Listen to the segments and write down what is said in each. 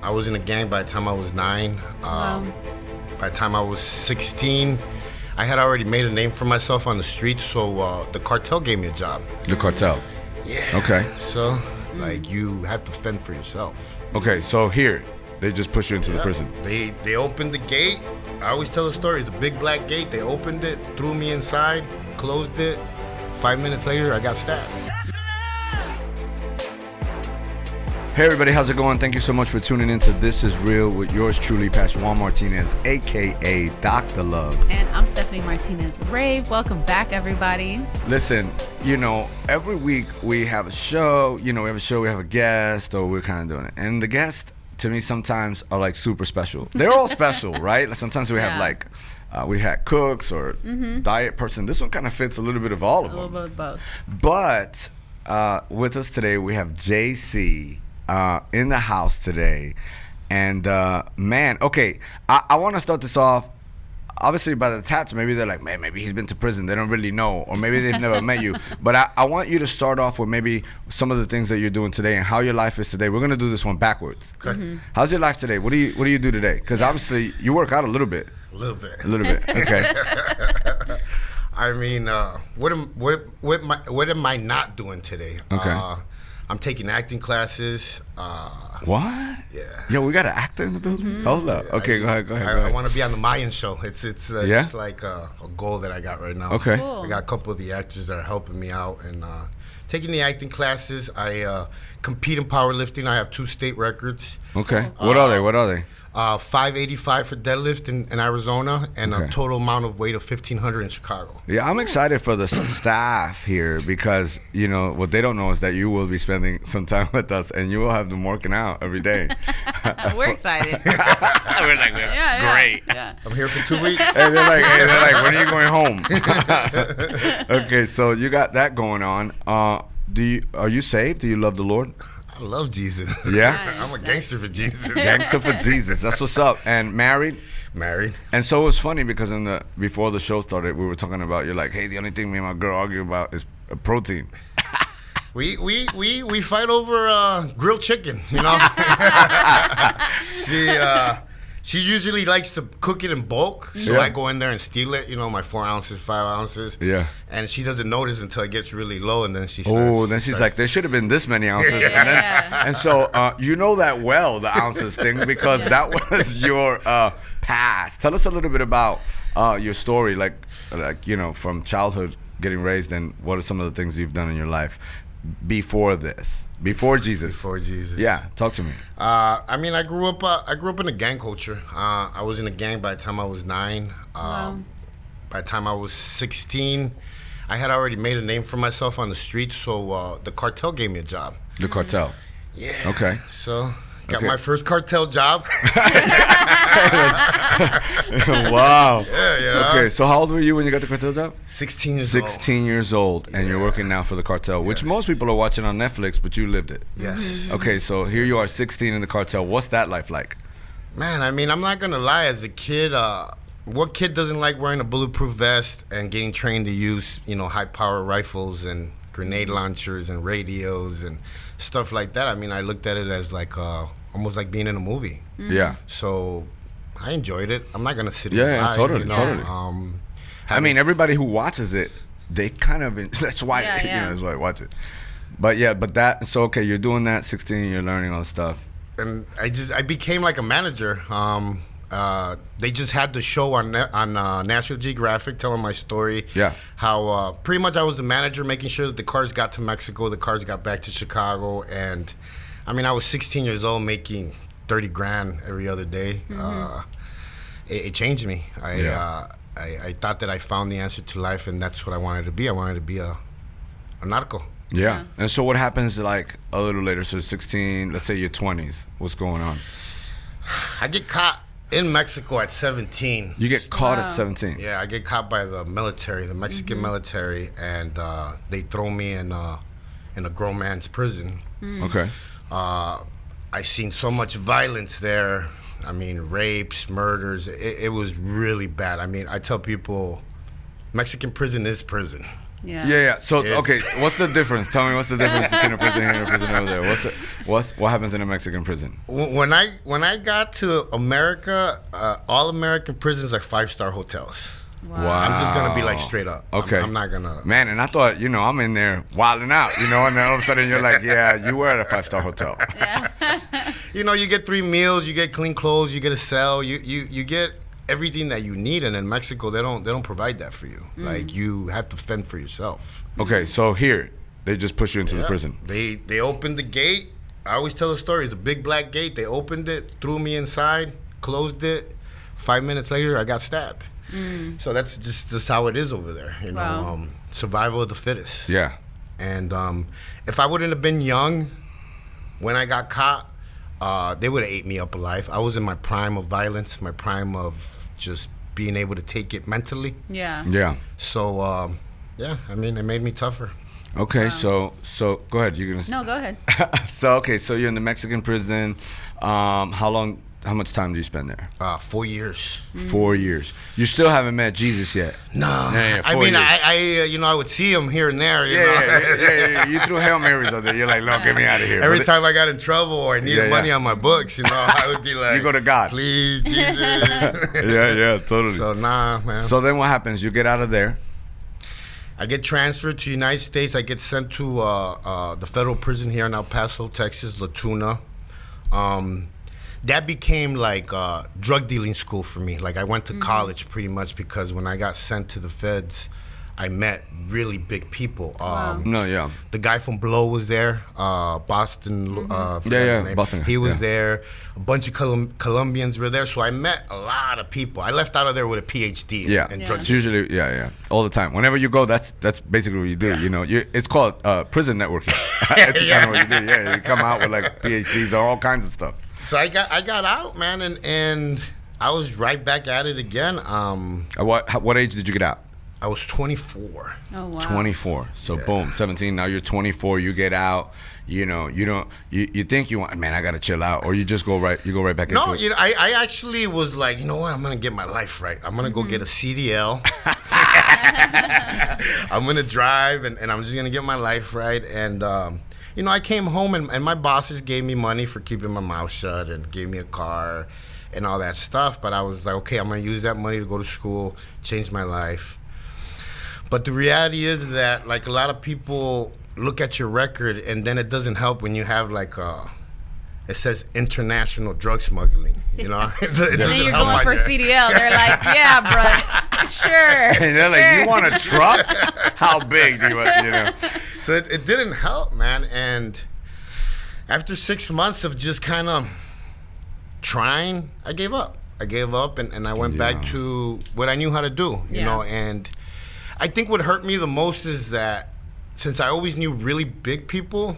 I was in a gang by the time I was 9. By the time I was 16, I had already made a name for myself on the streets, so the cartel gave me a job. The cartel. Yeah. Okay. So, like, you have to fend for yourself. Okay, so here, they just push you into the prison. They opened the gate. I always tell the story. It's a big black gate. They opened it, threw me inside, closed it. 5 minutes later, I got stabbed. Hey everybody, how's it going? Thank you so much for tuning in to This Is Real with yours truly, Pastor Juan Martinez, aka Dr. Love. And I'm Stephanie Martinez Rave. Welcome back, everybody. Listen, every week we have a show, we have a guest, or we're kind of doing it. And the guests, to me, sometimes are like super special. They're all special, right? Like sometimes we have we had cooks or diet person. This one kind of fits a little bit of all of them. A little bit of both. But with us today, we have JC in the house today. And man, okay, I want to start this off. Obviously, by the tats, maybe they're like, man, maybe he's been to prison. They don't really know, or maybe they've never met you. But I want you to start off with maybe some of the things that you're doing today and how your life is today. We're gonna do this one backwards. Okay. How's your life today? What do you do today? Because obviously you work out a little bit. A little bit. Okay. I mean, what am I not doing today? Okay. I'm taking acting classes. What? Yeah. Yo, we got an actor in the building? Hold up. Okay, go ahead. I want to be on the Mayan show. It's like a goal that I got right now. Okay. Cool. I got a couple of the actors that are helping me out and taking the acting classes. I compete in powerlifting. I have 2 state records. Okay. What are they? 585 for deadlift in Arizona and a total amount of weight of 1,500 in Chicago. Yeah, I'm excited for the staff here because, what they don't know is that you will be spending some time with us and you will have them working out every day. We're excited. We're like, great. Yeah. I'm here for 2 weeks. And they're like, when are you going home? Okay, so you got that going on. Are you saved? Do you love the Lord? I love Jesus. Yeah? Nice. I'm a gangster for Jesus. Gangster for Jesus. That's what's up. And married? Married. And so it was funny because before the show started, we were talking about, you're like, hey, the only thing me and my girl argue about is protein. We fight over grilled chicken, She usually likes to cook it in bulk, so I go in there and steal it, my 4 ounces, 5 ounces. Yeah. And she doesn't notice until it gets really low, and then she starts. Oh, then she's like, there should have been this many ounces. And so you know that well, the ounces thing, because that was your past. Tell us a little bit about your story, like from childhood, getting raised, and what are some of the things you've done in your life before Jesus. Before Jesus. Yeah, talk to me. I mean, I grew up in a gang culture. I was in a gang by the time I was 9. By the time I was 16, I had already made a name for myself on the streets, so the cartel gave me a job. The cartel. Yeah. Okay. So got my first cartel job. Wow. Yeah. Okay, so how old were you when you got the cartel job? 16 years 16 years old, and you're working now for the cartel, which most people are watching on Netflix, but you lived it. Yes. Okay, so here you are, 16 in the cartel. What's that life like? Man, I mean, I'm not gonna lie. As a kid, what kid doesn't like wearing a bulletproof vest and getting trained to use, high-power rifles and grenade launchers and radios and stuff like that? I mean, I looked at it as like almost like being in a movie. Yeah. So I enjoyed it. I'm not gonna sit here and lie, totally. I mean, everybody who watches it, they kind of that's why that's why I watch it. But okay, you're doing that, 16, you're learning all this stuff. And I became like a manager. They just had the show on National Geographic telling my story. Yeah. How pretty much I was the manager, making sure that the cars got to Mexico, the cars got back to Chicago, and I mean, I was 16 years old making 30 grand every other day. It changed me. I thought that I found the answer to life, and that's what I wanted to be. I wanted to be a narco. Yeah. And so what happens like a little later? So 16, let's say your 20s. What's going on? I get caught in Mexico at 17. You get caught at 17? Yeah, I get caught by the military, the Mexican military, and they throw me in a grown man's prison. Okay. I seen so much violence there. I mean, rapes, murders. It was really bad. I mean, I tell people, Mexican prison is prison. Yeah. So okay, what's the difference? Tell me what's the difference between a prison here and a prison over there? What happens in a Mexican prison? When I got to America, all American prisons are 5-star hotels. Wow. I'm just gonna be like straight up. Okay. I'm not gonna. Man, and I thought, I'm in there wilding out, and then all of a sudden you're like, yeah, you were at a 5-star hotel. Yeah. You get 3 meals, you get clean clothes, you get a cell, you get everything that you need, and in Mexico they don't provide that for you. Like you have to fend for yourself. Okay, so here they just push you into the prison. They opened the gate. I always tell the story. It's a big black gate. They opened it, threw me inside, closed it. 5 minutes later, I got stabbed. So that's just how it is over there. Wow. Survival of the fittest. Yeah. And if I wouldn't have been young when I got caught, they would have ate me up alive. I was in my prime of violence, my prime of just being able to take it mentally. Yeah. Yeah. So, it made me tougher. Okay, so go ahead. You're gonna. No, go ahead. So you're in the Mexican prison. How much time do you spend there? 4 years. 4 years. You still haven't met Jesus yet. No. Yeah, I 4 mean, years. I would see him here and there. Yeah. You threw Hail Marys out there. You're like, no, get me out of here. Every time I got in trouble or I needed money on my books, I would be like, you go to God. Please, Jesus. Yeah, totally. So, nah, man. So then what happens? You get out of there. I get transferred to the United States. I get sent to the federal prison here in El Paso, Texas, La Tuna. That became like drug dealing school for me. Like I went to college pretty much because when I got sent to the feds, I met really big people. The guy from Blow was there, Boston. Boston. He was there. A bunch of Colombians were there. So I met a lot of people. I left out of there with a PhD. In drug It's usually all the time. Whenever you go, that's basically what you do. It's called prison networking. That's kind of what you do. Yeah, you come out with like PhDs or all kinds of stuff. So I got out, man, and I was right back at it again. What age did you get out? I was 24. Oh wow. 24. So boom, 17. Now you're 24. You get out. You think you want, man, I gotta chill out, or you just go right back into it. No, I actually was like, you know what? I'm gonna get my life right. I'm gonna go get a CDL. I'm gonna drive, and I'm just gonna get my life right. And I came home and my bosses gave me money for keeping my mouth shut and gave me a car and all that stuff. But I was like, okay, I'm going to use that money to go to school, change my life. But the reality is that like a lot of people look at your record and then it doesn't help when you have like it says international drug smuggling, It then you're going for CDL. They're like, yeah, bro, sure. And they're like, you want a truck? How big do you want, So it didn't help, man. And after 6 months of just kind of trying, I gave up. And I went back to what I knew how to do, you know. And I think what hurt me the most is that since I always knew really big people,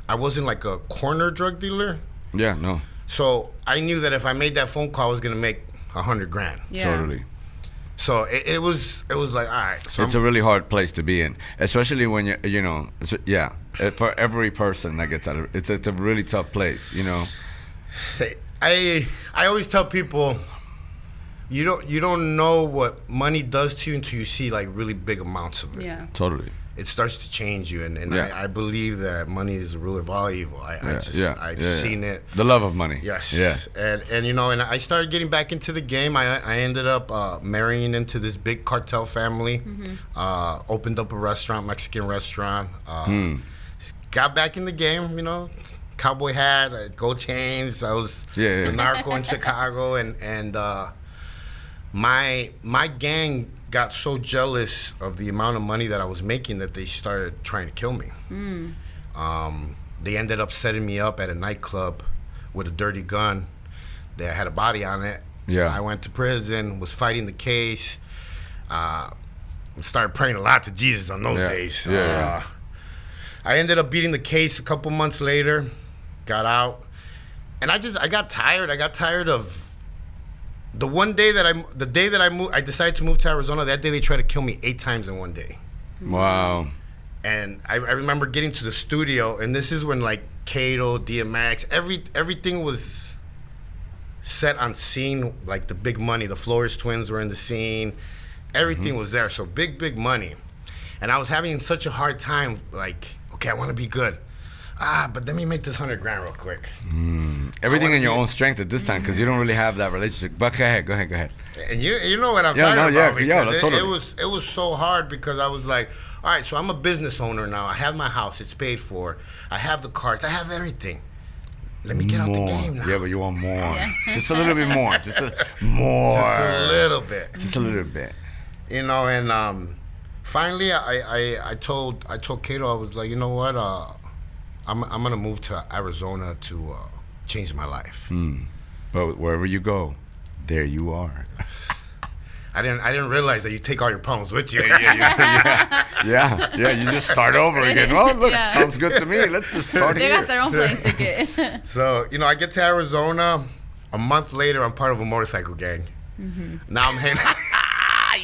I wasn't like a corner drug dealer. Yeah, no. So I knew that if I made that phone call, I was gonna make $100,000. Yeah. Totally. So it was like, all right. So it's a really hard place to be in, especially when for every person that gets out of it, it's a really tough place, I always tell people, you don't know what money does to you until you see like really big amounts of it. Yeah. Totally. It starts to change you, and I believe that money is the root of all evil. I've seen it. The love of money. Yes. Yeah. And I started getting back into the game. I ended up marrying into this big cartel family. Opened up a restaurant, Mexican restaurant. Got back in the game. Cowboy hat, gold chains. I was the narco in Chicago, and my gang got so jealous of the amount of money that I was making that they started trying to kill me. They ended up setting me up at a nightclub with a dirty gun that had a body on it. Yeah. I went to prison, was fighting the case, started praying a lot to Jesus on those days. I ended up beating the case a couple months later, got out, and I got tired. I got tired of the day that I moved. I decided to move to Arizona. That day they tried to kill me 8 times in one day. Wow. And I remember getting to the studio, and this is when like Kato, DMX, everything was set on scene, like the big money. The Flores twins were in the scene. Everything was there. So big money. And I was having such a hard time, like, okay, I want to be good. But let me make this $100 grand real quick. Everything in your own strength at this time, because you don't really have that relationship. But go ahead. And you know what I'm talking about. Totally. It was so hard because I was like, all right, so I'm a business owner now. I have my house. It's paid for. I have the cars. I have everything. Let me get out the game now. Yeah, but you want more. Yeah. Just a little bit more. Just a little bit. Just a little bit. You know, and finally I told Cato, I was like, you know what? I'm gonna move to Arizona to change my life. But wherever you go, there you are. I didn't realize that you take all your problems with you. Yeah. You just start over again. Oh, look, sounds good to me. Let's just start here. They got their own plane ticket. So I get to Arizona. A month later, I'm part of a motorcycle gang. Now I'm hanging.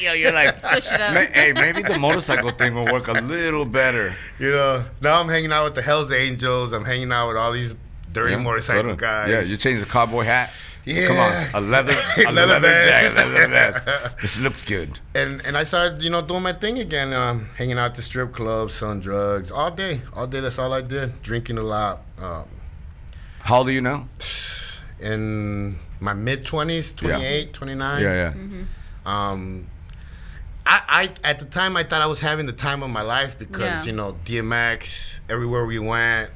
You're like, switch it up. Hey, maybe the motorcycle thing will work a little better. Now I'm hanging out with the Hells Angels. I'm hanging out with all these dirty motorcycle guys. Yeah, you change the cowboy hat. Yeah. Come on, a leather vest. This looks good. And I started, doing my thing again, hanging out at the strip clubs, selling drugs all day. That's all I did. Drinking a lot. How old are you now? In my mid-20s, 28, 29. Yeah. I at the time I thought I was having the time of my life because DMX, everywhere we went,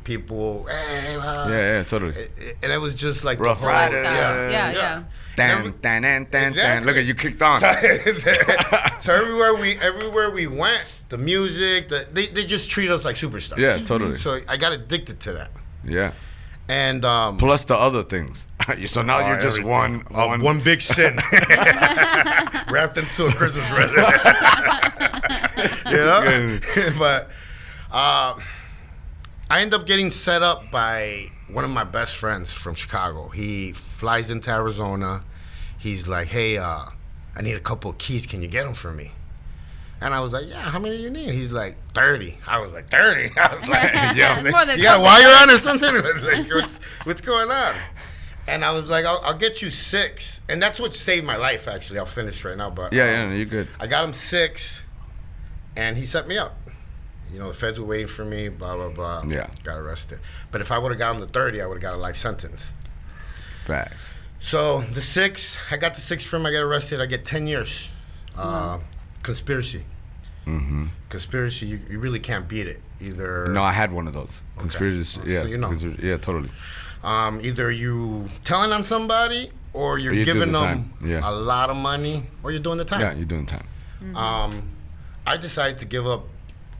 people, hey, totally. And it was just like Rough Rider, yeah. Dan. Look at you kicked on. So everywhere we went, the music, they just treat us like superstars. Yeah, totally. So I got addicted to that. Yeah. And plus the other things. So now you're just one big sin wrapped into a Christmas present. But I end up getting set up by one of my best friends from Chicago. He flies into Arizona. He's like, hey, I need a couple of keys. Can you get them for me? And I was like, yeah, how many do you need? He's like, 30. I was like, 30? I was like, yo, you got a wire on or something? Like, what's going on? And I was like, I'll get you 6. And that's what saved my life, actually. I'll finish right now. But you're good. I got him 6, and he set me up. The feds were waiting for me, blah, blah, blah. Yeah. Got arrested. But if I would have got him the 30, I would have got a life sentence. Facts. So the 6, I got the 6 from him. I got arrested. I get 10 years. Conspiracy. Conspiracy, you really can't beat it. Either. No, I had one of those. Okay. Conspiracy, So yeah, totally. Either you telling on somebody or you're giving them a lot of money or you're doing the time. Yeah, you're doing time. I decided to give up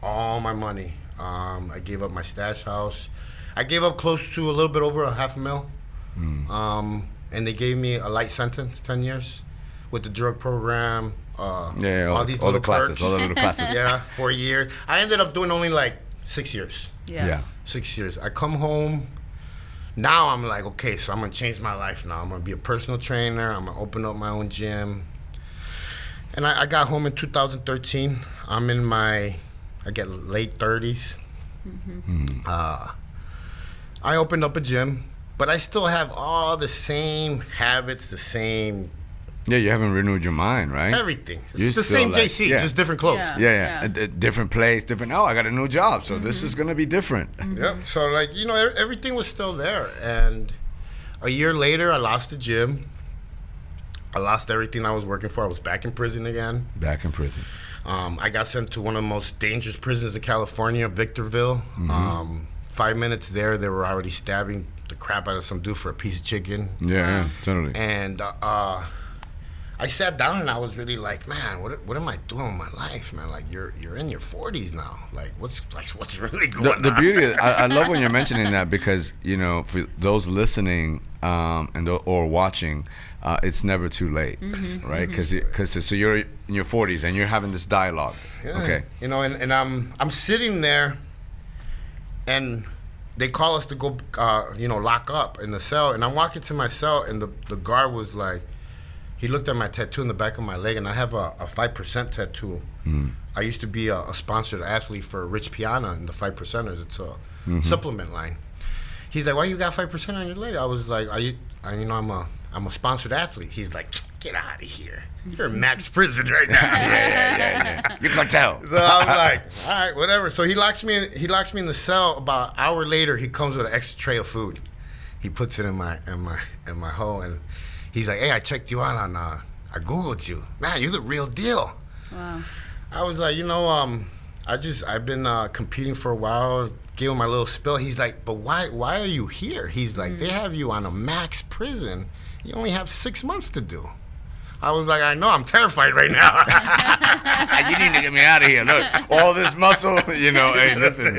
all my money. I gave up my stash house. I gave up close to a little bit over $500,000. And they gave me a light sentence, 10 years, with the drug program. All these little classes, all the little classes. Yeah, 4 years. I ended up doing only like 6 years. Yeah. 6 years. I come home. Now I'm like, okay, so I'm gonna change my life now. I'm gonna be a personal trainer. I'm gonna open up my own gym. And I got home in 2013. I'm in I get late 30s. I opened up a gym, but I still have all the same habits, the same. Yeah, you haven't renewed your mind, right? Everything. It's the same JC, just different clothes. Yeah. A different place, different. Oh, I got a new job, so this is gonna be different. Yep. So everything was still there, and a year later, I lost the gym. I lost everything I was working for. I was back in prison again. I got sent to one of the most dangerous prisons in California, Victorville. 5 minutes there, they were already stabbing the crap out of some dude for a piece of chicken. Yeah, totally. And I sat down and I was really like, man, what am I doing with my life, man? Like you're in your 40s now. Like what's really going on? The beauty, I love when you're mentioning that because for those listening or watching, it's never too late, right? Because so you're in your 40s and you're having this dialogue. Yeah. Okay. And I'm sitting there, and they call us to go, lock up in the cell, and I'm walking to my cell, and the guard was like. He looked at my tattoo in the back of my leg, and I have a 5% tattoo. I used to be a sponsored athlete for Rich Piana and the 5%ers. It's a supplement line. He's like, "Why you got 5% on your leg?" I was like, I'm a sponsored athlete." He's like, get out of here. You're in max prison right now. yeah. You cartel. So I was like, all right, whatever. So he locks me in the cell. About an hour later, he comes with an extra tray of food. He puts it in my hole, and he's like, hey, I checked you out on I Googled you. Man, you're the real deal. Wow. I was like, I've been competing for a while, gave him my little spill. He's like, but why are you here? He's like, they have you on a max prison. You only have 6 months to do. I was like, I know, I'm terrified right now. You need to get me out of here. Look, all this muscle, hey, listen.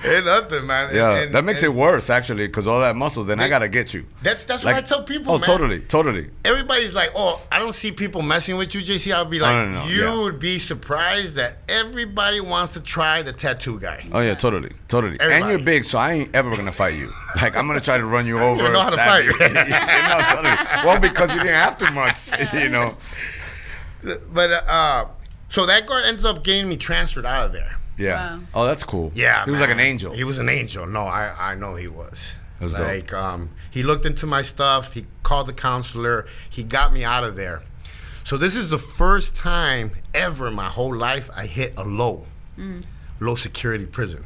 Ain't nothing, man. Yeah, that makes it worse, actually, because all that muscle, then I got to get you. That's what I tell people, man. Oh, totally. Everybody's like, oh, I don't see people messing with you, JC. I'll be like, no, you would be surprised that everybody wants to try the tattoo guy. Oh, yeah, totally. Everybody. And you're big, so I ain't ever going to fight you. Like, I'm going to try to run you over. You don't know how to fight. No, totally. Well, because you didn't have too much, But, so that guard ends up getting me transferred out of there. Yeah. Wow. Oh, that's cool. Yeah, he was like an angel. He was an angel. No, I know he was. That's like, dope. He looked into my stuff. He called the counselor. He got me out of there. So this is the first time ever in my whole life I hit a low security prison.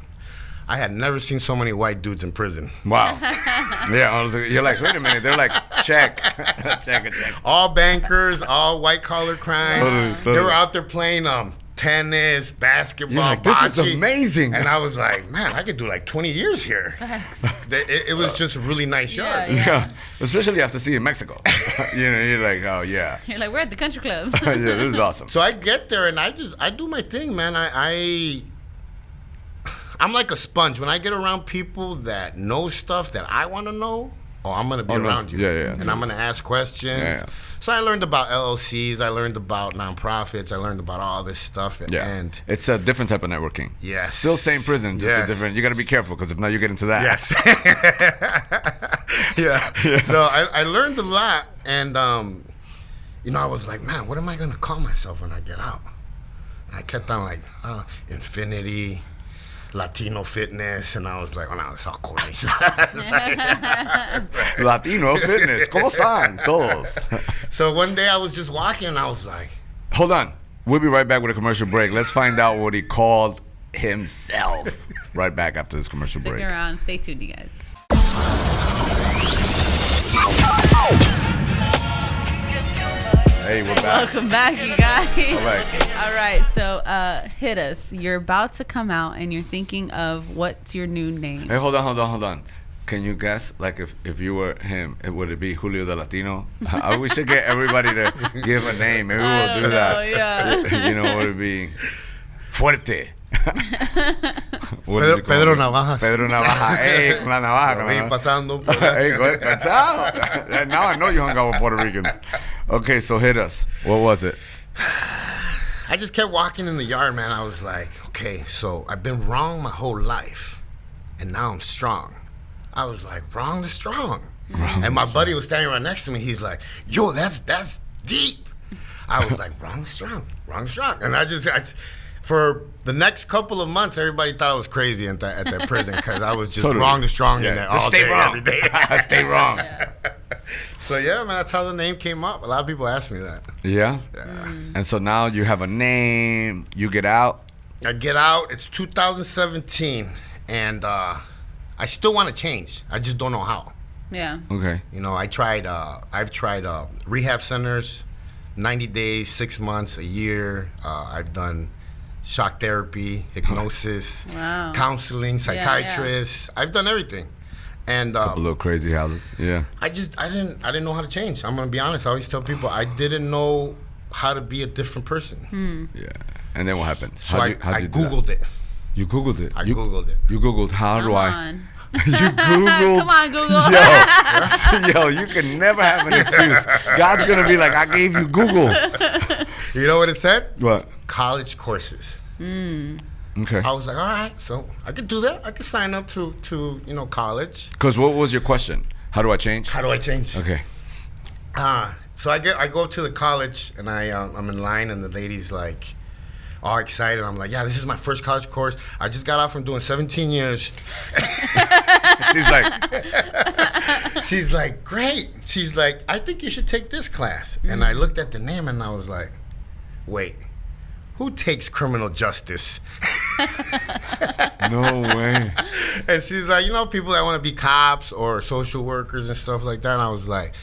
I had never seen so many white dudes in prison. Wow. Yeah, you're like, wait a minute. They're like, check. check. All bankers, all white collar crime. Totally. They were out there playing tennis, basketball, You're like, this bocce. is amazing. And I was like, man, I could do like 20 years here. It was just a really nice yard. Yeah. Especially after seeing Mexico. You're like, oh, yeah. You're like, we're at the country club. Yeah, this is awesome. So I get there and I do my thing, man. I'm like a sponge. When I get around people that know stuff that I want to know, I'm going to be around you. Yeah. And I'm going to ask questions. Yeah. So I learned about LLCs. I learned about nonprofits. I learned about all this stuff. Yeah. And it's a different type of networking. Yes. Still same prison, just a different. You got to be careful because if not, you get into that. Yes. yeah. So I learned a lot. And, I was like, man, what am I going to call myself when I get out? And I kept on like, Infinity, Latino Fitness, and I was like, oh no, it's all corny. Latino Fitness, ¿cómo están todos? So one day I was just walking and I was like, hold on, we'll be right back with a commercial break. Let's find out what he called himself. Right back after this commercial break. Stick around, stay tuned, you guys. Hey, we're back. Welcome back, you guys. All right. So hit us. You're about to come out and you're thinking of what's your new name. Hey, hold on. Can you guess, like, if you were him, would it be Julio the Latino? We should get everybody to give a name. Maybe we'll do that. Yeah. Would it be Fuerte? Pedro Navajas. Pedro Navaja. Hey, con la navaja. Pasando. Hey, cachao. Now I know you hung out with Puerto Ricans. Okay, so hit us. What was it? I just kept walking in the yard, man. I was like, okay, so I've been wrong my whole life, and now I'm strong. I was like, wrong to strong. And my buddy was standing right next to me. He's like, yo, that's deep. I was like, wrong to strong. And I for the next couple of months, everybody thought I was crazy at that prison because I was just wrong to strong in there all day, every day. Stay wrong. So, yeah, man, that's how the name came up. A lot of people ask me that. Yeah? And so now you have a name. You get out. I get out. It's 2017. And I still want to change. I just don't know how. Yeah. Okay. I've tried rehab centers, 90 days, 6 months, a year. I've done shock therapy, hypnosis, counseling, psychiatrists. I've done everything. And a couple little crazy houses. Yeah. I didn't know how to change. I'm gonna be honest. I always tell people I didn't know how to be a different person. Yeah. And then what happened? So I Googled it. You Googled it. I Googled it. You Googled how do I? You Googled. Come on, Google. Yo, you can never have an excuse. God's gonna be like, I gave you Google. You know what it said? What? College courses. Okay. I was like, all right, so I could do that. I could sign up to college. Because what was your question? How do I change? How do I change? Okay. So I go to the college and I'm in line and the lady's like, all excited. I'm like, yeah, this is my first college course. I just got out from doing 17 years. She's like, great. She's like, I think you should take this class. And I looked at the name and I was like, wait, who takes criminal justice? No way. And she's like, people that want to be cops or social workers and stuff like that. And I was like,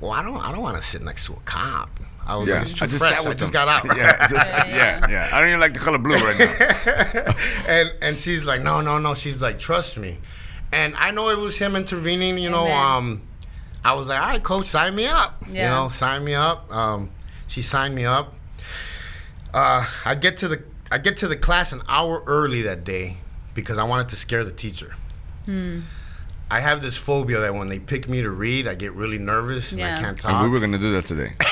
well, I don't want to sit next to a cop. I was like, it's too fresh. I just got out. Yeah. I don't even like the color blue right now. and she's like, no. She's like, trust me. And I know it was him intervening. I was like, all right, coach, sign me up. Yeah. Sign me up. She signed me up. I get to the class an hour early that day because I wanted to scare the teacher. I have this phobia that when they pick me to read, I get really nervous and I can't talk. And we were gonna do that today. We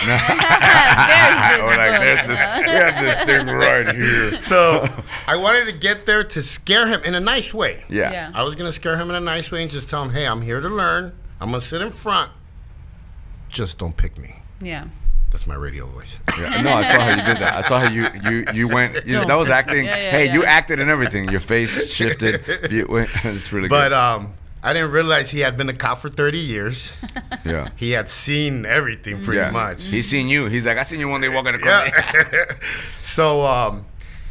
have this thing right here. So I wanted to get there to scare him in a nice way. Yeah. I was gonna scare him in a nice way and just tell him, hey, I'm here to learn. I'm gonna sit in front. Just don't pick me. Yeah. That's my radio voice. Yeah. No, I saw how you did that. I saw how you went. That was acting. You acted and everything. Your face shifted. It's really good. But I didn't realize he had been a cop for 30 years. Yeah. He had seen everything pretty much. He's seen you. He's like, I seen you one day walking across. Yeah. So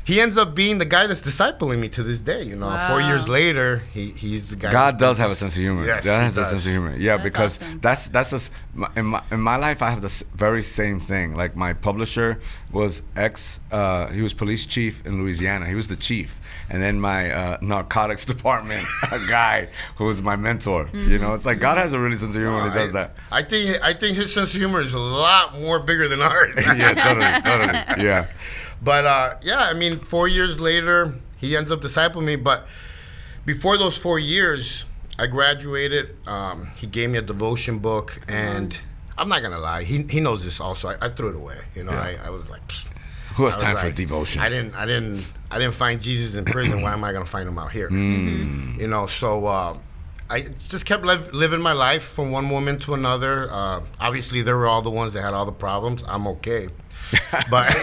he ends up being the guy that's discipling me to this day. Wow. 4 years later, he's the guy. God does have a sense of humor. Yes, God has he a sense of humor. Yeah, because awesome. that's just in my life. I have the very same thing. Like my publisher was he was police chief in Louisiana. He was the chief, and then my narcotics department guy who was my mentor. It's like God has a really sense of humor when he does that. I think his sense of humor is a lot more bigger than ours. Yeah, totally. Yeah. But 4 years later, he ends up discipling me. But before those 4 years, I graduated. He gave me a devotion book, and I'm not gonna lie, he knows this also. I threw it away. I was like, who has time for devotion? I didn't find Jesus in prison. Why am I gonna find him out here? So I just kept living my life from one woman to another. Obviously, they were all the ones that had all the problems. I'm okay. But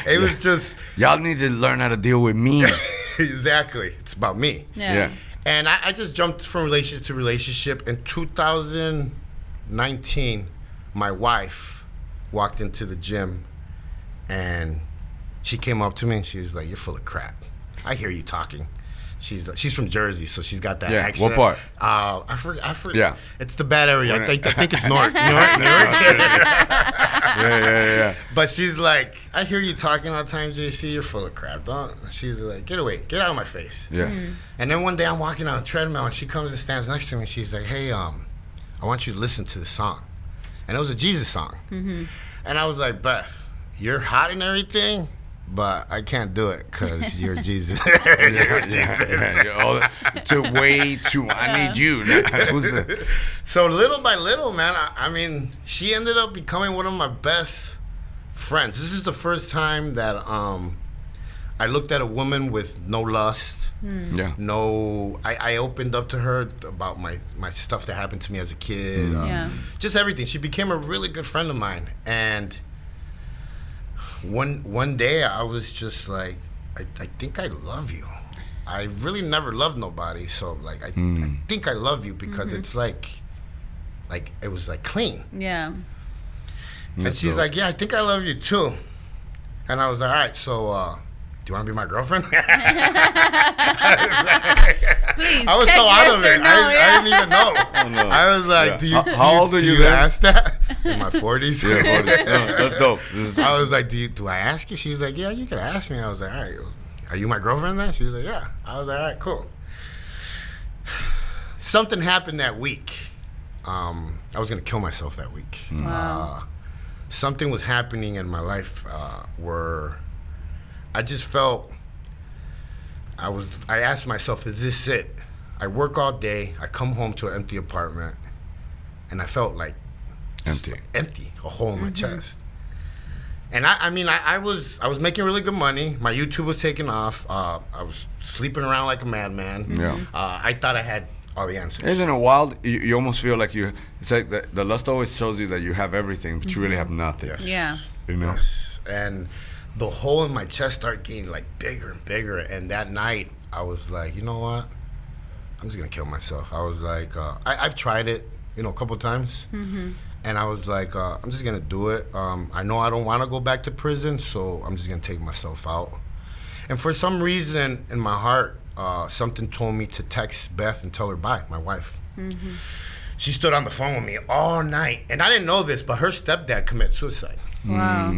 it was just, y'all need to learn how to deal with me. Exactly. It's about me. Yeah. And I just jumped from relationship to relationship. In 2019, my wife walked into the gym and she came up to me and she's like, you're full of crap. I hear you talking. She's from Jersey, so she's got that accent. What part? I forget. Yeah. It's the bad area. I think it's Newark. Yeah. But she's like, I hear you talking all the time, JC. You're full of crap. She's like, get away. Get out of my face. Yeah. And then one day I'm walking on a treadmill and she comes and stands next to me and she's like, hey, I want you to listen to this song. And it was a Jesus song. And I was like, Beth, you're hot and everything, but I can't do it because you're Jesus. You're Jesus. I need you. So little by little, man, I mean, she ended up becoming one of my best friends. This is the first time that I looked at a woman with no lust. Yeah. No, I opened up to her about my stuff that happened to me as a kid. Just everything. She became a really good friend of mine. And one day I was just like, I think I love you. I really never loved nobody, so like I think I love you because it's like it was like clean. Yeah. And she's like, yeah, I think I love you too. And I was like, all right, so do you want to be my girlfriend? Please, I was so out of it. No, I didn't even know. Oh, no. I was like, how old are you then? Ask that? In my 40s. Yeah, 40s. No, that's dope. I was like, do I ask you? She's like, yeah, you can ask me. I was like, all right, are you my girlfriend then? She's like, yeah. I was like, all right, cool. Something happened that week. I was going to kill myself that week. Wow. Something was happening in my life where I just felt, I asked myself, is this it? I work all day, I come home to an empty apartment, and I felt like empty, a hole in my chest. And I was making really good money. My YouTube was taking off. I was sleeping around like a madman. Yeah. I thought I had all the answers. Isn't it wild? You almost feel like it's like the lust always shows you that you have everything, but you really have nothing. Yes. Yeah. You know? Yes. And the hole in my chest started getting like bigger and bigger. And that night, I was like, you know what? I'm just gonna kill myself. I was like, I've tried it, a couple times. And I was like, I'm just gonna do it. I know I don't want to go back to prison, so I'm just gonna take myself out. And for some reason in my heart, something told me to text Beth and tell her bye, my wife. She stood on the phone with me all night. And I didn't know this, but her stepdad committed suicide. Wow.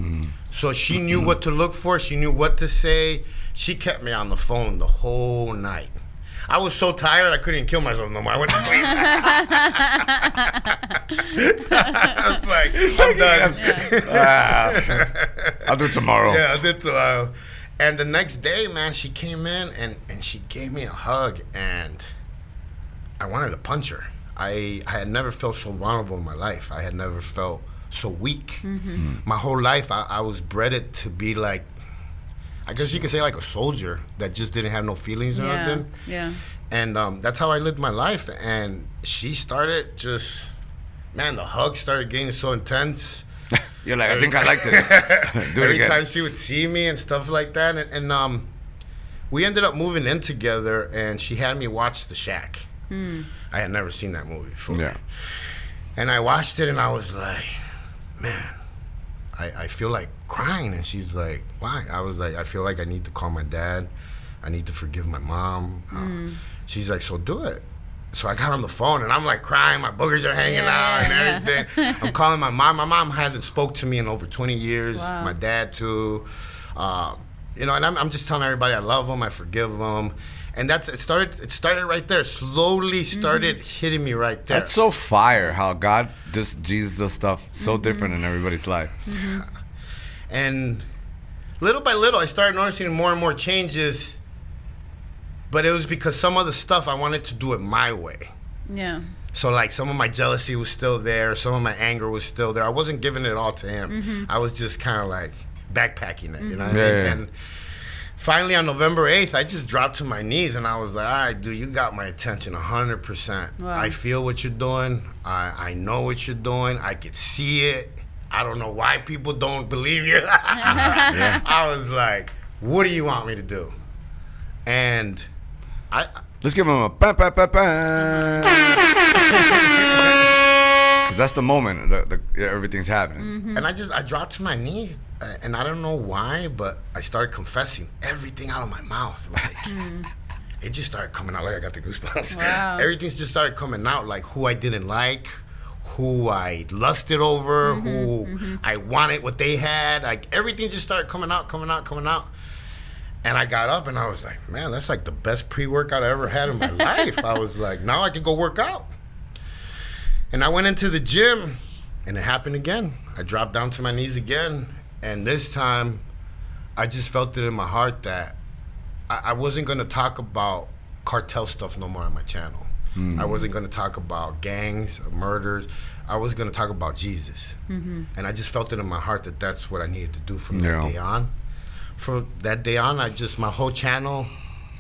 So she knew what to look for. She knew what to say. She kept me on the phone the whole night. I was so tired I couldn't kill myself no more. I went to sleep. I was like, I'm done. I'll do it tomorrow. Yeah, I'll do it tomorrow. And the next day, man, she came in and she gave me a hug, and I wanted to punch her. I had never felt so vulnerable in my life. I had never felt so weak. My whole life, I was bred to be like, I guess you could say like a soldier that just didn't have no feelings or nothing. Yeah. And that's how I lived my life. And she started just, man, the hug started getting so intense. You're like, I think I like this. Do it Every again. time she would see me and stuff like that. And we ended up moving in together, and she had me watch The Shack. I had never seen that movie before. Yeah. And I watched it, and I was like, man, I feel like crying. And she's like, why? I was like, I feel like I need to call my dad. I need to forgive my mom. She's like, so do it. So I got on the phone, and I'm like crying. My boogers are hanging out and everything. I'm calling my mom. My mom hasn't spoke to me in over 20 years. Wow. My dad too. And I'm just telling everybody I love them. I forgive them. And it started right there. Slowly started hitting me right there. That's so fire how God, Jesus does stuff so different in everybody's life. And little by little, I started noticing more and more changes. But it was because some of the stuff I wanted to do it my way. Yeah. So like some of my jealousy was still there. Some of my anger was still there. I wasn't giving it all to him. I was just kind of like backpacking it, you know what I mean? Yeah. And finally on November 8th, I just dropped to my knees and I was like, all right, dude, you got my attention 100%. Wow. I feel what you're doing. I know what you're doing. I could see it. I don't know why people don't believe you. I was like, what do you want me to do? And Let's give him a bam, bam, bam, bam. 'Cause that's the moment everything's happening. And I dropped to my knees, and I don't know why, but I started confessing everything out of my mouth. Like, it just started coming out. Like, I got the goosebumps. Wow. Everything's just started coming out, like who I didn't like, who I lusted over, who I wanted what they had. Like, everything just started coming out. And I got up and I was like, man, that's like the best pre-workout I ever had in my life. I was like, now I can go work out. And I went into the gym and it happened again. I dropped down to my knees again. And this time I just felt it in my heart that I wasn't going to talk about cartel stuff no more on my channel. I wasn't going to talk about gangs, murders. I was going to talk about Jesus. And I just felt it in my heart that that's what I needed to do from that day on. From that day on, my whole channel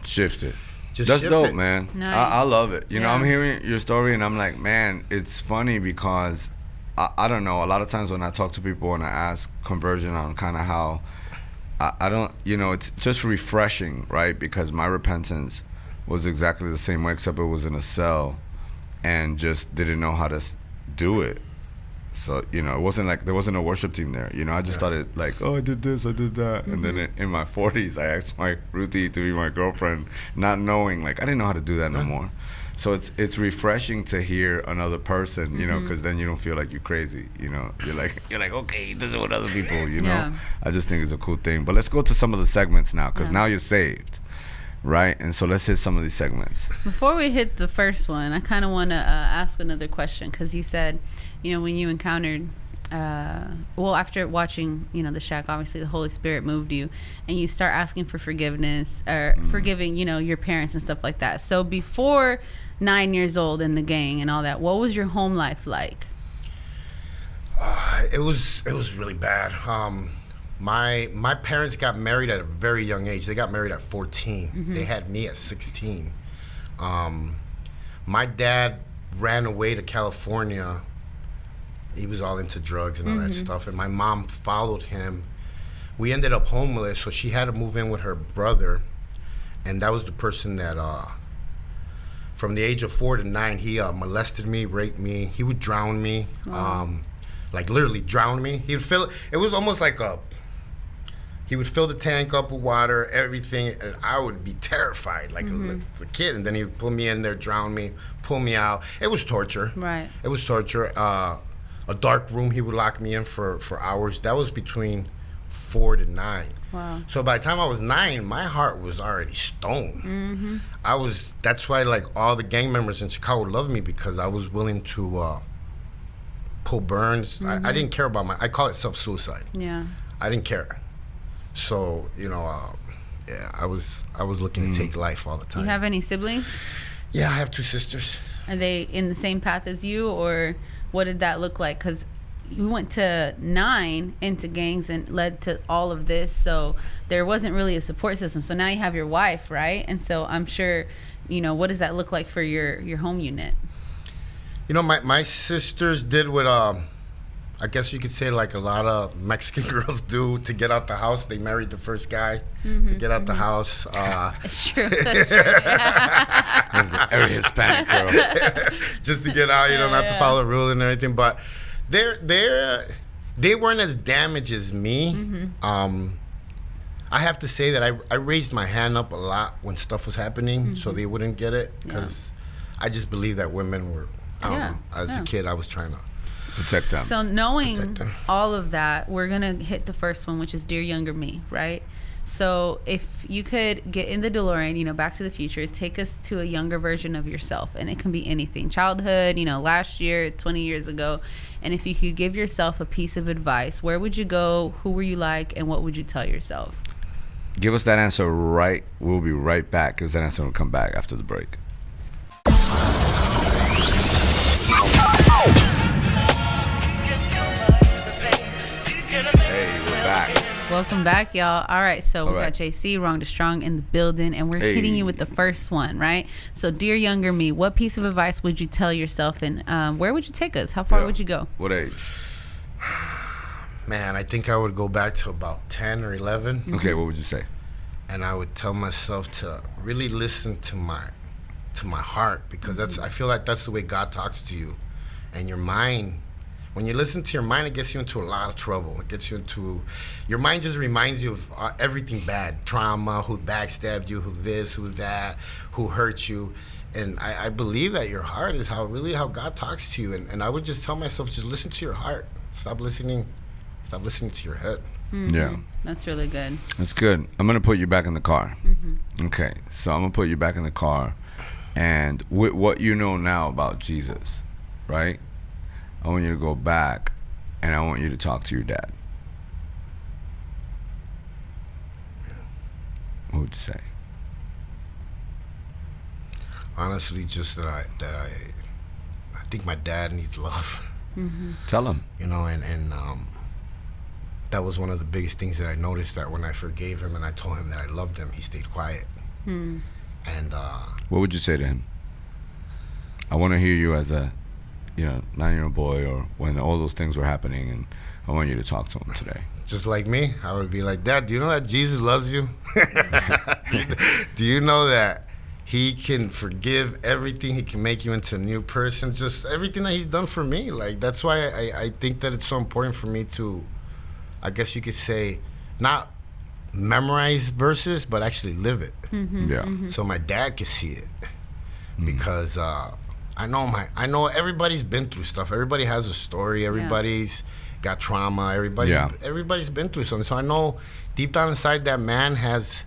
shifted. Just That's shifted. dope, man. Nice. I love it. You know, Yeah. I'm hearing your story and I'm like, man, it's funny because I don't know. A lot of times when I talk to people and I ask conversion on kind of how I don't, it's just refreshing, right? Because my repentance was exactly the same way, except it was in a cell and just didn't know how to do it. So, it wasn't like there wasn't a worship team there. I just started like, oh, I did this, I did that. And then in my 40s, I asked my Ruthie to be my girlfriend, not knowing, like, I didn't know how to do that no more. So it's refreshing to hear another person, because then you don't feel like you're crazy. You're like, okay, this is what other people, Yeah. I just think it's a cool thing. But let's go to some of the segments now, because now you're saved, right? And so let's hit some of these segments. Before we hit the first one, I kind of want to ask another question, because you said, when you encountered, after watching, The Shack, obviously the Holy Spirit moved you, and you start asking for forgiveness or forgiving, your parents and stuff like that. So before 9 years old in the gang and all that, what was your home life like? It was really bad. My parents got married at a very young age. They got married at 14. They had me at 16. My dad ran away to California. He was all into drugs and all that stuff. And my mom followed him we ended up homeless, so she had to move in with her brother, and that was the person that from the age of 4 to 9, he molested me, raped me. He would drown me, like literally drown me. He would fill it was almost like he would fill the tank up with water, everything, and I would be terrified, like a kid. And then he would pull me in there, drown me, pull me out. It was torture. Right. It was torture. A dark room he would lock me in for hours. That was between 4 to 9. Wow. So by the time I was 9, my heart was already stone. That's why like all the gang members in Chicago loved me, because I was willing to pull burns. I didn't care about I call it self-suicide. Yeah. I didn't care. So, yeah, I was looking to take life all the time. You have any siblings? Yeah, I have 2 sisters. Are they in the same path as you, or what did that look like? Because you went to 9 into gangs and led to all of this, so there wasn't really a support system. So now you have your wife, right? And so I'm sure, what does that look like for your home unit? My sisters did what I guess you could say like a lot of Mexican girls do to get out the house. They married the first guy to get out the house. It's true. That's true. Every Hispanic girl. Just to get out, not to follow the rule and everything. But they weren't as damaged as me. I have to say that I raised my hand up a lot when stuff was happening, so they wouldn't get it, because I just believe that women were, I don't know, as a kid I was trying to protect them. So knowing all of that, we're going to hit the first one, which is Dear Younger Me, right? So if you could get in the DeLorean, Back to the Future, take us to a younger version of yourself, and it can be anything. Childhood, last year, 20 years ago. And if you could give yourself a piece of advice, where would you go? Who were you like? And what would you tell yourself? Give us that answer right. We'll be right back. Give us that answer and we'll come back after the break. Hey, we're back. Welcome back, y'all. All right, so we got JC, Wrong to Strong in the building, and we're hitting you with the first one, right? So, Dear Younger Me, what piece of advice would you tell yourself, and where would you take us? How far would you go? What age? Man, I think I would go back to about 10 or 11. Okay, what would you say? And I would tell myself to really listen to my heart, because I feel like that's the way God talks to you. And your mind, when you listen to your mind, it gets you into a lot of trouble. It gets you into, your mind just reminds you of everything bad, trauma, who backstabbed you, who this, who that, who hurt you. And I believe that your heart is how God talks to you. And I would just tell myself, just listen to your heart. Stop listening to your head. Yeah. That's really good. That's good. I'm going to put you back in the car. Okay, so I'm going to put you back in the car. And with what you know now about Jesus, right? I want you to go back, and I want you to talk to your dad. What would you say? Honestly, just that I think my dad needs love. Tell him. And that was one of the biggest things that I noticed, that when I forgave him and I told him that I loved him, he stayed quiet. And what would you say to him? I want to hear you as a 9-year-old boy, or when all those things were happening, and I want you to talk to him today. Just like me, I would be like, Dad, do you know that Jesus loves you? Do you know that he can forgive everything? He can make you into a new person. Just everything that he's done for me. Like, that's why I think that it's so important for me to, I guess you could say, not memorize verses, but actually live it. So my dad could see it, because I know everybody's been through stuff. Everybody has a story. Everybody's got trauma. Everybody's been through something. So I know deep down inside that man has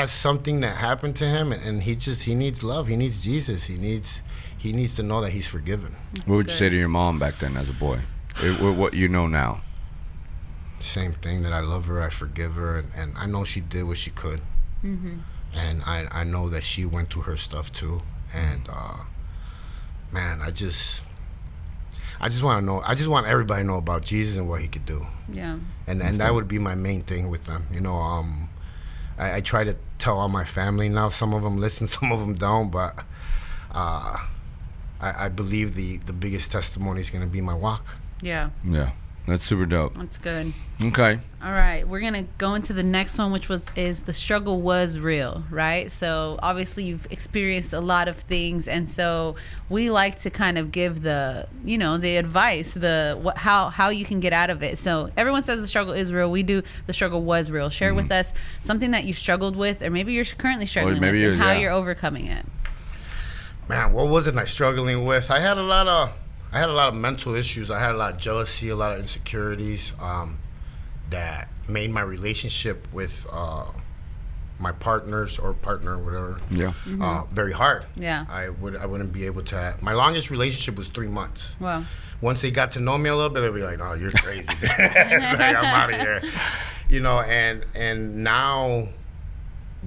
something that happened to him, and he needs love. He needs Jesus. He needs to know that he's forgiven. What would you say to your mom back then as a boy? What you know now? Same thing, that I love her, I forgive her, and I know she did what she could. And I know that she went through her stuff too. And man, I just want to know. I just want everybody to know about Jesus and what he could do. Yeah. And that would be my main thing with them. I try to tell all my family now. Some of them listen, some of them don't. But I believe the biggest testimony is going to be my walk. Yeah. Yeah. That's super dope. That's good. Okay. All right, we're gonna go into the next one, which is the struggle was real, right? So obviously you've experienced a lot of things, and so we like to kind of give the advice, how you can get out of it. So everyone says the struggle is real. We do the struggle was real. Share with us something that you struggled with, or maybe you're currently struggling with, and how you're overcoming it. Man, what wasn't I struggling with? I had a lot of mental issues. I had a lot of jealousy, a lot of insecurities. That made my relationship with my partners or partner, whatever, very hard. Yeah, I wouldn't be able to. My longest relationship was 3 months. Wow. Once they got to know me a little bit, they'd be like, "No, you're crazy. Like, I'm out of here," And now,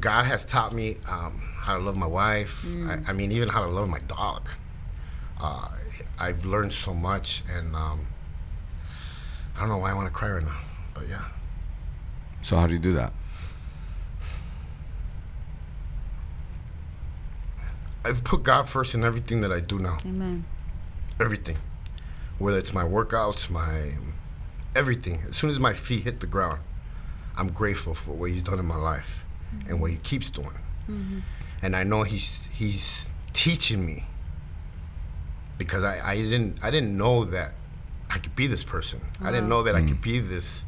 God has taught me how to love my wife. I mean, even how to love my dog. I've learned so much, and I don't know why I want to cry right now. But yeah. So how do you do that? I've put God first in everything that I do now. Amen. Everything. Whether it's my workouts, my everything. As soon as my feet hit the ground, I'm grateful for what He's done in my life and what He keeps doing. And I know He's teaching me, because I didn't know that I could be this person. I didn't know that I could be this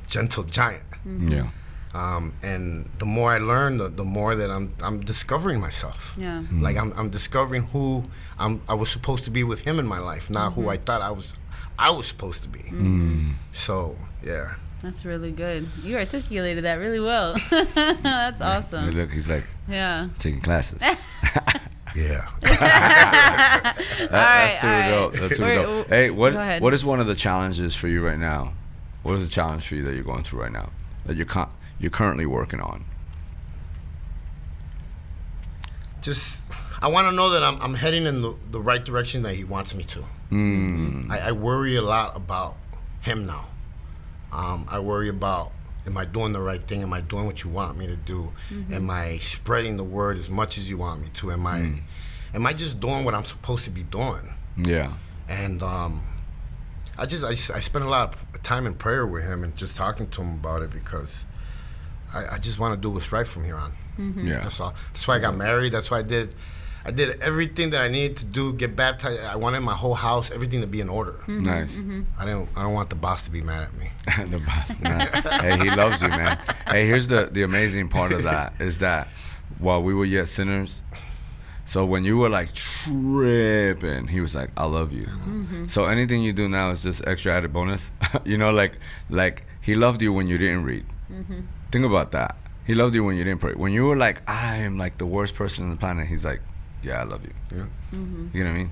gentle giant. Yeah. And the more I learn, the more that I'm discovering myself. Yeah. Like I'm discovering who I was supposed to be with Him in my life, not who I thought I was supposed to be. So yeah. That's really good. You articulated that really well. That's awesome. Look, he's like, taking classes. Yeah. That's super dope. That's super dope. Hey, what is one of the challenges for you right now? What is the challenge for you that you're going through right now that you're currently working on? Just, I want to know that I'm heading in the right direction that He wants me to. I worry a lot about Him now. I worry about, am I doing the right thing? Am I doing what you want me to do? Am I spreading the word as much as you want me to? Am I just doing what I'm supposed to be doing? Yeah. And I spend a lot of time in prayer with Him and just talking to Him about it, because I just want to do what's right from here on. Yeah. That's all. That's why I got married. That's why I did everything that I needed to do. Get baptized. I wanted my whole house, everything to be in order. Nice. I don't want the boss to be mad at me. The boss. Nah. Hey, He loves you, man. Hey, here's the amazing part of that is that while we were yet sinners, so when you were like tripping, He was like, "I love you." So anything you do now is just extra added bonus. like He loved you when you didn't read. Think about that. He loved you when you didn't pray. When you were like, "I am like the worst person on the planet," He's like, "Yeah, I love you." Yeah. You know what I mean?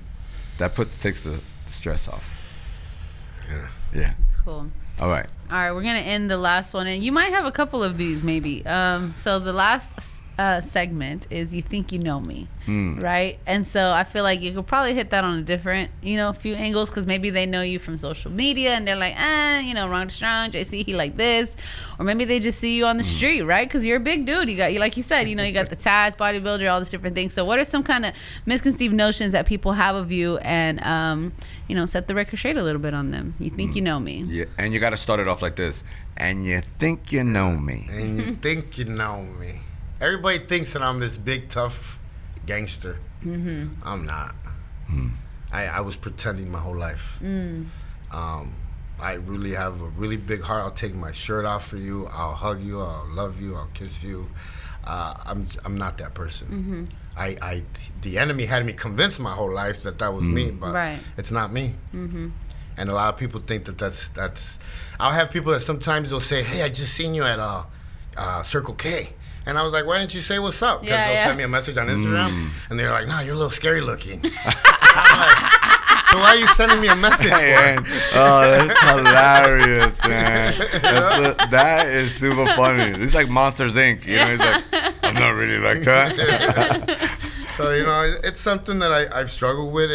That takes the stress off. Yeah. Yeah. That's cool. All right. We're gonna end the last one, and you might have a couple of these, maybe. So the last segment is "You Think You Know Me," right? And so I feel like you could probably hit that on a different, few angles, because maybe they know you from social media, and they're like, wrong to strong, JC, he like this, or maybe they just see you on the street, right? Because you're a big dude. You like you said, you got the tats, bodybuilder, all these different things. So what are some kind of misconceived notions that people have of you, and set the record straight a little bit on them? You think you know me? Yeah, and you got to start it off like this. And you think you know me. And you think you know me. Everybody thinks that I'm this big, tough gangster. I'm not. I was pretending my whole life. I really have a really big heart. I'll take my shirt off for you. I'll hug you. I'll love you. I'll kiss you. I'm not that person. The enemy had me convinced my whole life that was me, but it's not me. And a lot of people think that that's. I'll have people that sometimes they'll say, "Hey, I just seen you at Circle K." And I was like, "Why didn't you say what's up?" Because they'll send me a message on Instagram, and they're like, "No, you're a little scary looking." I'm like, so why are you sending me a message for? Oh, that's hilarious, man. That is super funny. It's like Monsters Inc. He's like, "I'm not really like that." So it's something that I've struggled with,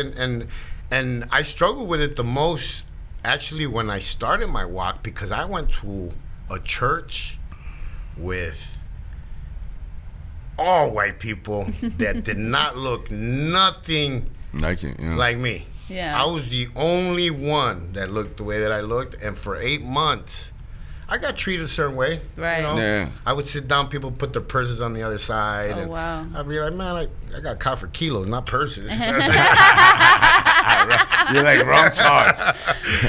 and I struggled with it the most actually when I started my walk, because I went to a church with all white people that did not look nothing like you, like me. Yeah. I was the only one that looked the way that I looked, and for 8 months, I got treated a certain way. Right. You know? Yeah. I would sit down, people put their purses on the other side. Oh, and wow. I'd be like, man, I got caught for kilos, not purses. You're like, wrong charge.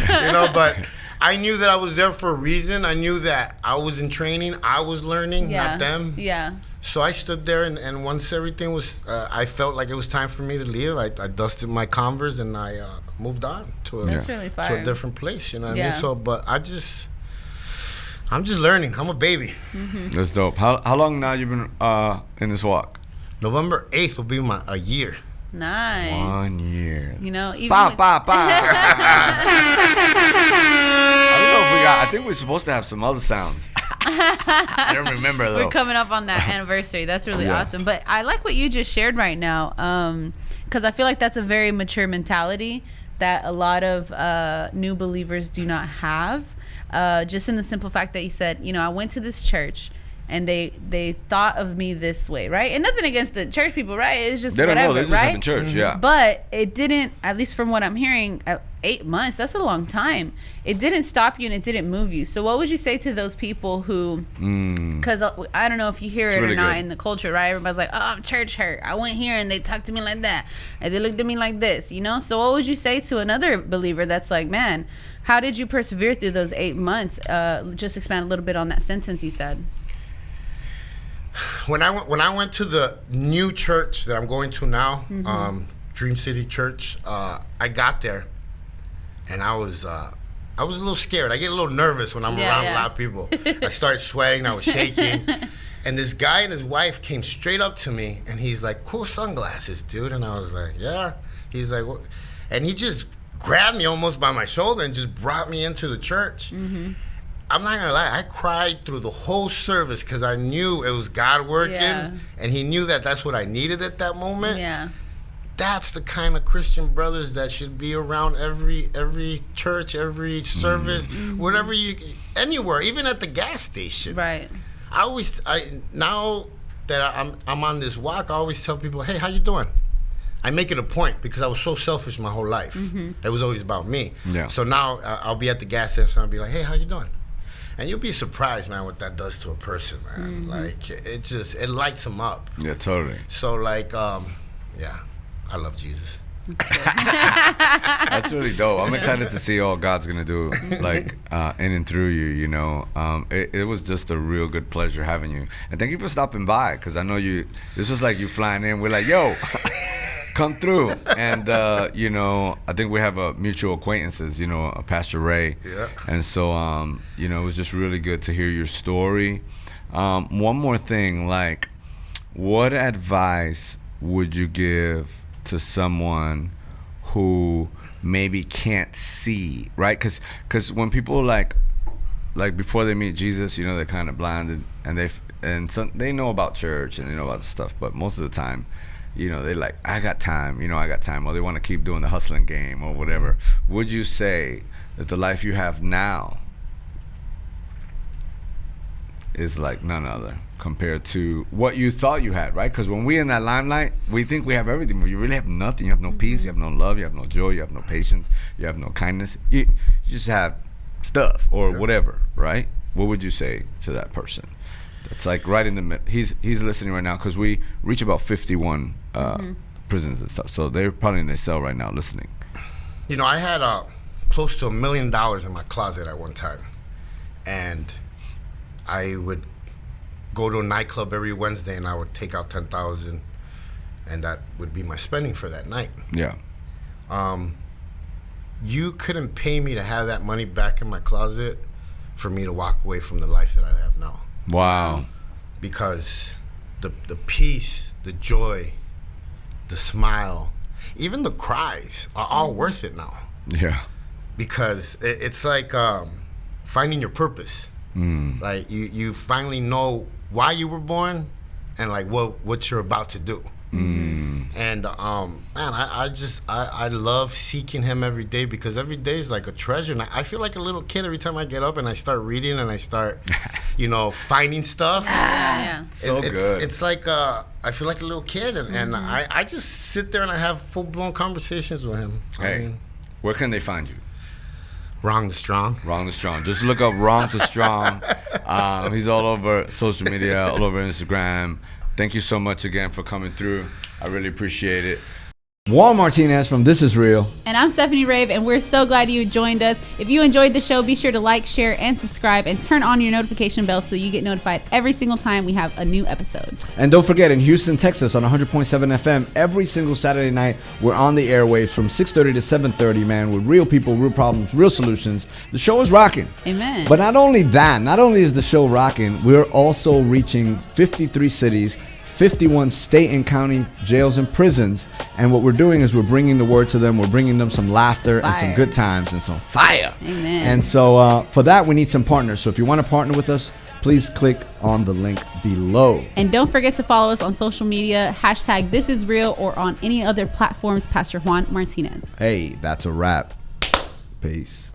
You know, but I knew that I was there for a reason. I knew that I was in training. I was learning, not them. Yeah. So I stood there, and once everything was, I felt like it was time for me to leave. I dusted my Converse, and I moved on to really to a different place. You know what I mean? So, but I'm just learning. I'm a baby. Mm-hmm. That's dope. How long now you been in this walk? November 8th will be a year. Nice. 1 year. You know, even Ba, with- ba, ba. I don't know if we got. I think we're supposed to have some other sounds. I don't remember though. We're coming up on that anniversary. That's really awesome. But I like what you just shared right now, because I feel like that's a very mature mentality that a lot of new believers do not have. Just in the simple fact that you said, you know, I went to this church and they thought of me this way, right? And nothing against the church people, right? It's just They don't whatever, know. They just right? have in church, yeah. But it didn't, at least from what I'm hearing, 8 months, that's a long time. It didn't stop you and it didn't move you. So what would you say to those people who, because I don't know if you hear it really or not good. in the culture, right? Everybody's like, oh, I'm church hurt. I went here and they talked to me like that. And they looked at me like this, you know? So what would you say to another believer that's like, man, how did you persevere through those 8 months? Just expand a little bit on that sentence you said. When I went to the new church that I'm going to now, Dream City Church, I got there, and I was a little scared. I get a little nervous when I'm around a lot of people. I started sweating. I was shaking. And this guy and his wife came straight up to me, and he's like, "Cool sunglasses, dude." And I was like, "Yeah." He's like, "What?" And he just grabbed me almost by my shoulder and just brought me into the church. I'm not gonna lie, I cried through the whole service because I knew it was God working, and He knew that that's what I needed at that moment. Yeah. That's the kind of Christian brothers that should be around every church, every service, whatever anywhere, even at the gas station. Right. Now that I'm on this walk, I always tell people, "Hey, how you doing?" I make it a point because I was so selfish my whole life. It was always about me. Yeah. So now I'll be at the gas station and I'll be like, "Hey, how you doing?" And you'll be surprised, man, what that does to a person, man. Like, it lights them up. Yeah, totally. So, like, yeah, I love Jesus. That's really dope. I'm excited to see all God's gonna do, like in and through you. You know, it was just a real good pleasure having you, and thank you for stopping by. Because I know you. This was like you flying in. We're like, yo, come through. And you know, I think we have mutual acquaintances. You know, Pastor Ray. Yeah. And so, you know, it was just really good to hear your story. One more thing, like, what advice would you give to someone who maybe can't see, right? Because when people like before they meet Jesus, you know, they're kind of blinded, and they know about church and they know about the stuff, but most of the time, you know, they're like, I got time, or they want to keep doing the hustling game or whatever. Would you say that the life you have now is like none other compared to what you thought you had, right? Because when we're in that limelight, we think we have everything, but you really have nothing. You have no peace, you have no love, you have no joy, you have no patience, you have no kindness. You just have stuff or whatever, right? What would you say to that person? It's like right in the middle. He's listening right now because we reach about 51 prisons and stuff. So they're probably in their cell right now listening. You know, I had close to $1 million in my closet at one time, and I would go to a nightclub every Wednesday and I would take out $10,000, and that would be my spending for that night. Yeah. You couldn't pay me to have that money back in my closet for me to walk away from the life that I have now. Wow. Because the peace, the joy, the smile, even the cries are all worth it now. Yeah. Because it's like finding your purpose. Like you finally know why you were born, and like what you're about to do. And man, I love seeking him every day, because every day is like a treasure. And I feel like a little kid every time I get up and I start reading and I start, finding stuff. So good. It's like I feel like a little kid, and I just sit there and I have full-blown conversations with him. Hey, where can they find you? Wrong to Strong. Wrong to Strong. Just look up Wrong to Strong. He's all over social media, all over Instagram. Thank you so much again for coming through. I really appreciate it. Juan Martinez from This Is Real. And I'm Stephanie Rave, and we're so glad you joined us. If you enjoyed the show, be sure to like, share, and subscribe, and turn on your notification bell so you get notified every single time we have a new episode. And don't forget, in Houston, Texas, on 100.7 FM, every single Saturday night, we're on the airwaves from 6:30 to 7:30, man, with real people, real problems, real solutions. The show is rocking. Amen. But not only is the show rocking, we're also reaching 53 cities, 51 state and county jails and prisons. And what we're doing is we're bringing the word to them. We're bringing them some laughter and some good times and some fire. Amen. And so for that, we need some partners. So if you want to partner with us, please click on the link below. And don't forget to follow us on social media, #ThisIsReal, or on any other platforms, Pastor Juan Martinez. Hey, that's a wrap. Peace.